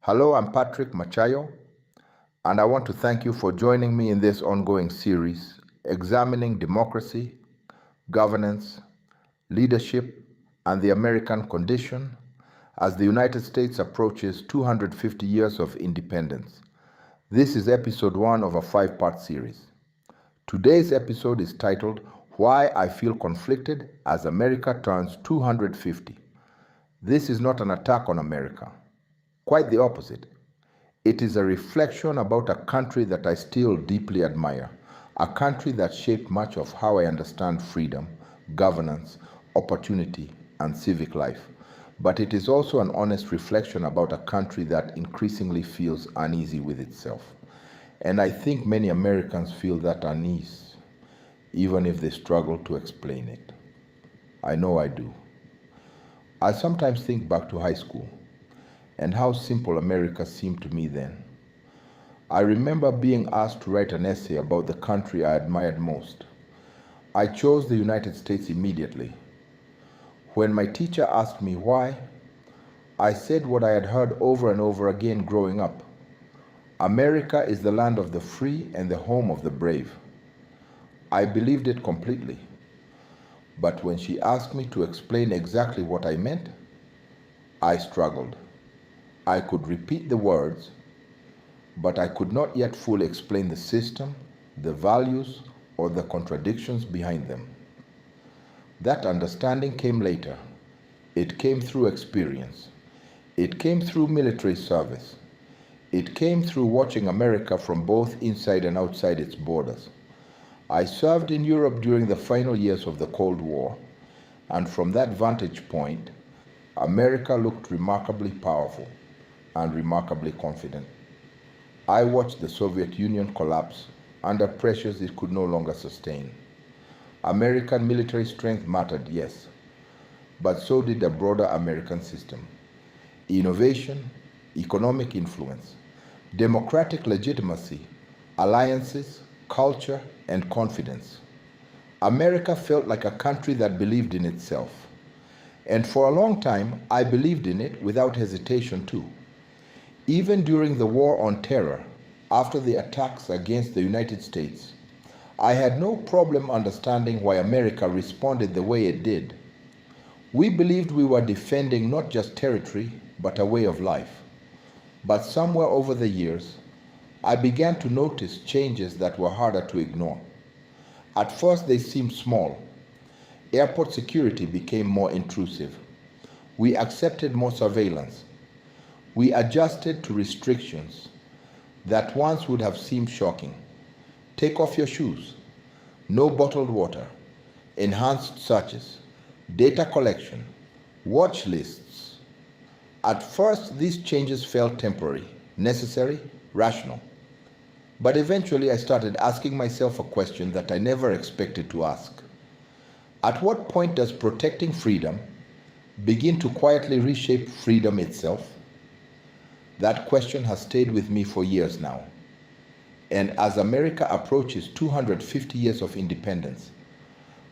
Hello, I'm Patrick Machayo, and I want to thank you for joining me in this ongoing series examining democracy, governance, leadership, and the American condition as the United States approaches 250 years of independence. This is episode 1 of a 5-part series. Today's episode is titled Why I Feel Conflicted as America Turns 250. This is not an attack on America. Quite the opposite. It is a reflection about a country that I still deeply admire, a country that shaped much of how I understand freedom, governance, opportunity, and civic life. But it is also an honest reflection about a country that increasingly feels uneasy with itself. And I think many Americans feel that unease, even if they struggle to explain it. I know I do. I sometimes think back to high school and how simple America seemed to me then. I remember being asked to write an essay about the country I admired most. I chose the United States immediately. When my teacher asked me why, I said what I had heard over and over again growing up. America is the land of the free and the home of the brave. I believed it completely. But when she asked me to explain exactly what I meant, I struggled. I could repeat the words, but I could not yet fully explain the system, the values, or the contradictions behind them. That understanding came later. It came through experience. It came through military service. It came through watching America from both inside and outside its borders. I served in Europe during the final years of the Cold War, and from that vantage point, America looked remarkably powerful and remarkably confident. I watched the Soviet Union collapse under pressures it could no longer sustain. American military strength mattered, yes, but so did the broader American system. Innovation, economic influence, democratic legitimacy, alliances, culture, and confidence. America felt like a country that believed in itself. And for a long time, I believed in it without hesitation too. Even during the War on Terror, after the attacks against the United States, I had no problem understanding why America responded the way it did. We believed we were defending not just territory, but a way of life. But somewhere over the years, I began to notice changes that were harder to ignore. At first, they seemed small. Airport security became more intrusive. We accepted more surveillance. We adjusted to restrictions that once would have seemed shocking. Take off your shoes, no bottled water, enhanced searches, data collection, watch lists. At first, these changes felt temporary, necessary, rational. But eventually I started asking myself a question that I never expected to ask. At what point does protecting freedom begin to quietly reshape freedom itself? That question has stayed with me for years now. And as America approaches 250 years of independence,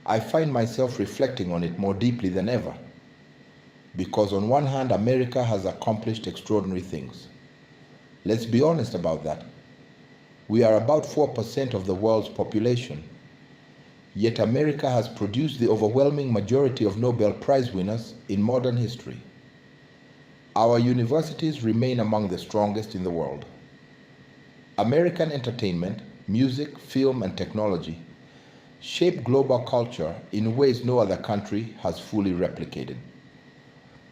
I find myself reflecting on it more deeply than ever. Because on one hand, America has accomplished extraordinary things. Let's be honest about that. We are about 4% of the world's population. Yet America has produced the overwhelming majority of Nobel Prize winners in modern history. Our universities remain among the strongest in the world. American entertainment, music, film, and technology shape global culture in ways no other country has fully replicated.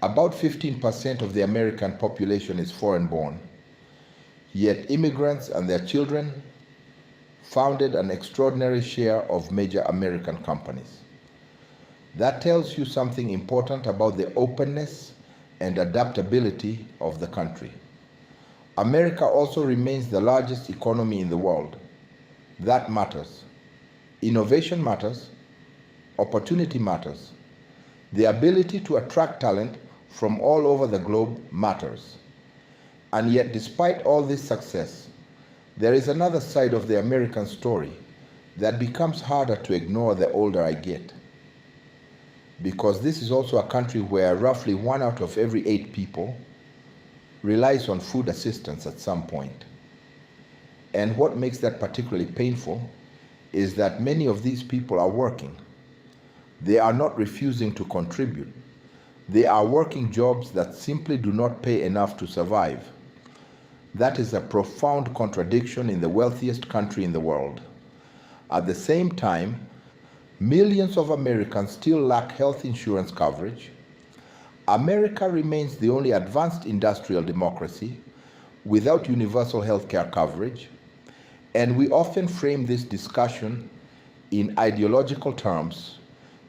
About 15% of the American population is foreign-born, yet immigrants and their children founded an extraordinary share of major American companies. That tells you something important about the openness and adaptability of the country. America also remains the largest economy in the world. That matters. Innovation matters. Opportunity matters. The ability to attract talent from all over the globe matters. And yet, despite all this success, there is another side of the American story that becomes harder to ignore the older I get. Because this is also a country where roughly 1 out of every 8 people relies on food assistance at some point. And what makes that particularly painful is that many of these people are working. They are not refusing to contribute. They are working jobs that simply do not pay enough to survive. That is a profound contradiction in the wealthiest country in the world. At the same time, millions of Americans still lack health insurance coverage. America remains the only advanced industrial democracy without universal health care coverage, and we often frame this discussion in ideological terms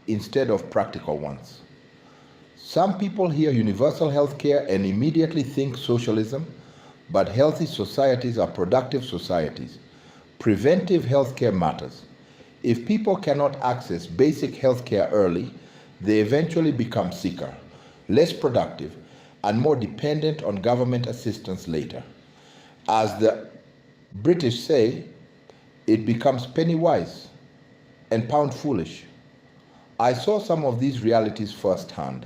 instead of practical ones. Some people hear universal health care and immediately think socialism, but healthy societies are productive societies. Preventive health care matters. If people cannot access basic health care early, they eventually become sicker, less productive, and more dependent on government assistance later. As the British say, it becomes penny wise and pound foolish. I saw some of these realities firsthand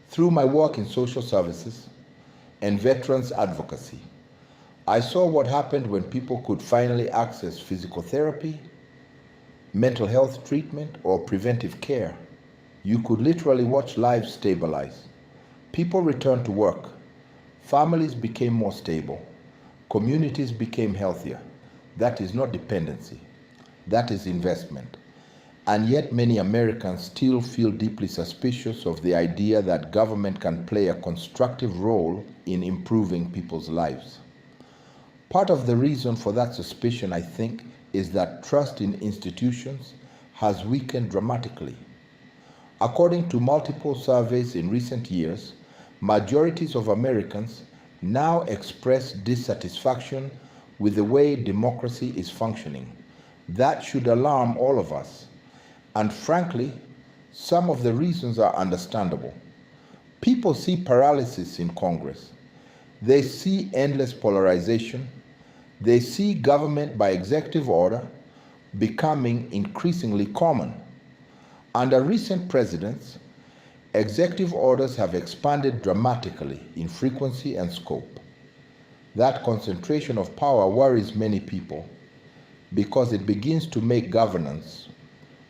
through my work in social services and veterans advocacy. I saw what happened when people could finally access physical therapy, mental health treatment, or preventive care. You could literally watch lives stabilize. People returned to work. Families became more stable. Communities became healthier. That is not dependency. That is investment. And yet many Americans still feel deeply suspicious of the idea that government can play a constructive role in improving people's lives. Part of the reason for that suspicion, I think, is that trust in institutions has weakened dramatically. According to multiple surveys in recent years, majorities of Americans now express dissatisfaction with the way democracy is functioning. That should alarm all of us. And frankly, some of the reasons are understandable. People see paralysis in Congress. They see endless polarization. They see government by executive order becoming increasingly common. Under recent presidents, executive orders have expanded dramatically in frequency and scope. That concentration of power worries many people because it begins to make governance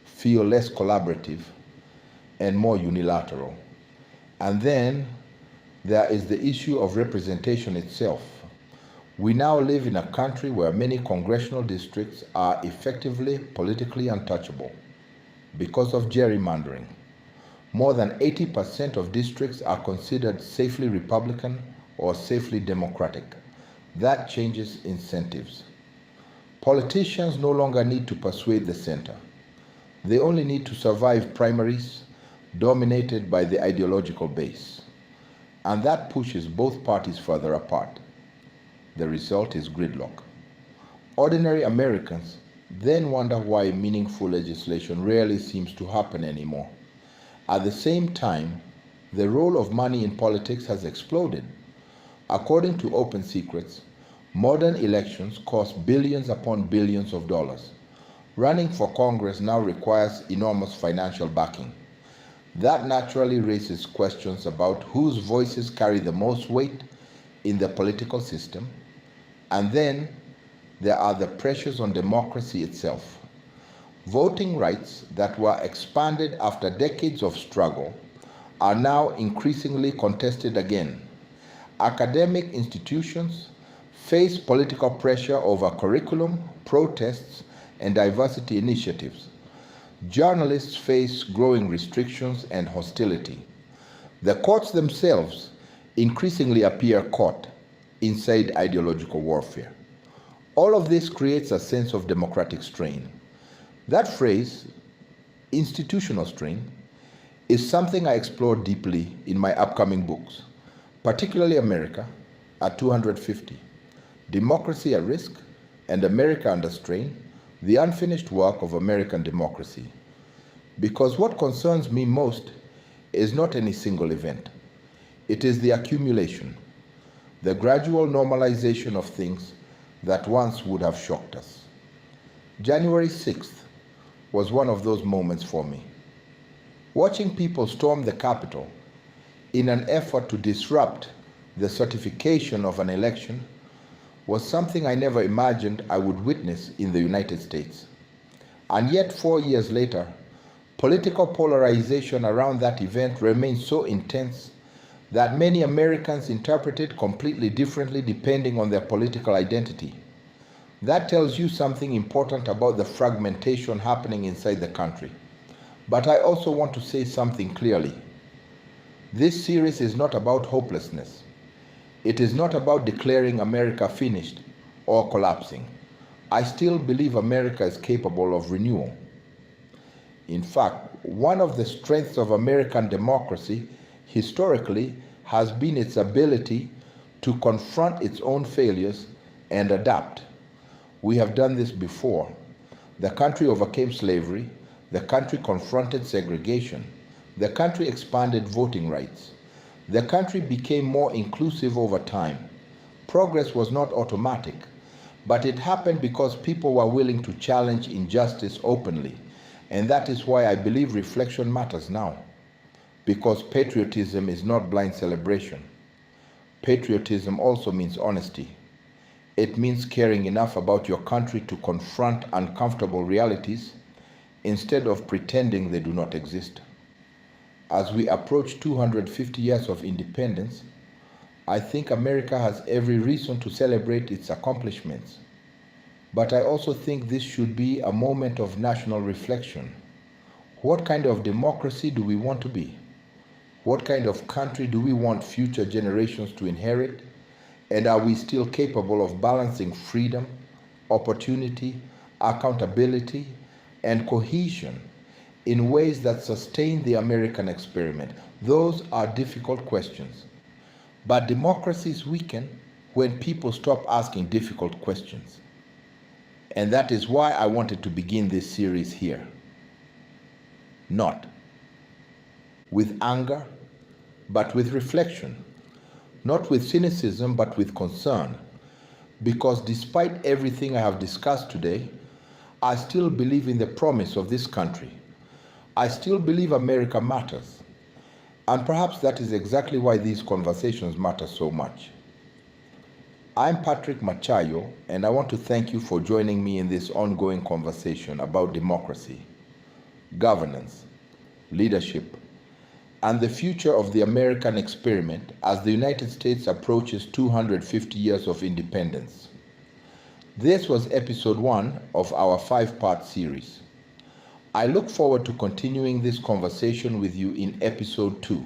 feel less collaborative and more unilateral. And then there is the issue of representation itself. We now live in a country where many congressional districts are effectively politically untouchable because of gerrymandering. More than 80% of districts are considered safely Republican or safely Democratic. That changes incentives. Politicians no longer need to persuade the center. They only need to survive primaries dominated by the ideological base. And that pushes both parties further apart. The result is gridlock. Ordinary Americans then wonder why meaningful legislation rarely seems to happen anymore. At the same time, the role of money in politics has exploded. According to Open Secrets, modern elections cost billions upon billions of dollars. Running for Congress now requires enormous financial backing. That naturally raises questions about whose voices carry the most weight in the political system. And then there are the pressures on democracy itself. Voting rights that were expanded after decades of struggle are now increasingly contested again. Academic institutions face political pressure over curriculum, protests, and diversity initiatives. Journalists face growing restrictions and hostility. The courts themselves increasingly appear caught inside ideological warfare. All of this creates a sense of democratic strain. That phrase, institutional strain, is something I explore deeply in my upcoming books, particularly America at 250, Democracy at Risk, and America Under Strain, the unfinished work of American democracy. Because what concerns me most is not any single event. It is the accumulation, the gradual normalization of things that once would have shocked us. January 6th was one of those moments for me. Watching people storm the Capitol in an effort to disrupt the certification of an election, was something I never imagined I would witness in the United States. And yet 4 years later, political polarization around that event remains so intense that many Americans interpret it completely differently depending on their political identity. That tells you something important about the fragmentation happening inside the country. But I also want to say something clearly. This series is not about hopelessness. It is not about declaring America finished or collapsing. I still believe America is capable of renewal. In fact, one of the strengths of American democracy historically has been its ability to confront its own failures and adapt. We have done this before. The country overcame slavery. The country confronted segregation. The country expanded voting rights. The country became more inclusive over time. Progress was not automatic, but it happened because people were willing to challenge injustice openly. And that is why I believe reflection matters now. Because patriotism is not blind celebration. Patriotism also means honesty. It means caring enough about your country to confront uncomfortable realities instead of pretending they do not exist. As we approach 250 years of independence, I think America has every reason to celebrate its accomplishments. But I also think this should be a moment of national reflection. What kind of democracy do we want to be? What kind of country do we want future generations to inherit? And are we still capable of balancing freedom, opportunity, accountability, and cohesion in ways that sustain the American experiment? Those are difficult questions. But democracies weaken when people stop asking difficult questions. And that is why I wanted to begin this series here. Not with anger, but with reflection. Not with cynicism, but with concern. Because despite everything I have discussed today, I still believe in the promise of this country. I still believe America matters. And perhaps that is exactly why these conversations matter so much. I'm Patrick Machayo, and I want to thank you for joining me in this ongoing conversation about democracy, governance, leadership, and the future of the American experiment as the United States approaches 250 years of independence. This was episode 1 of our 5-part series. I look forward to continuing this conversation with you in episode 2.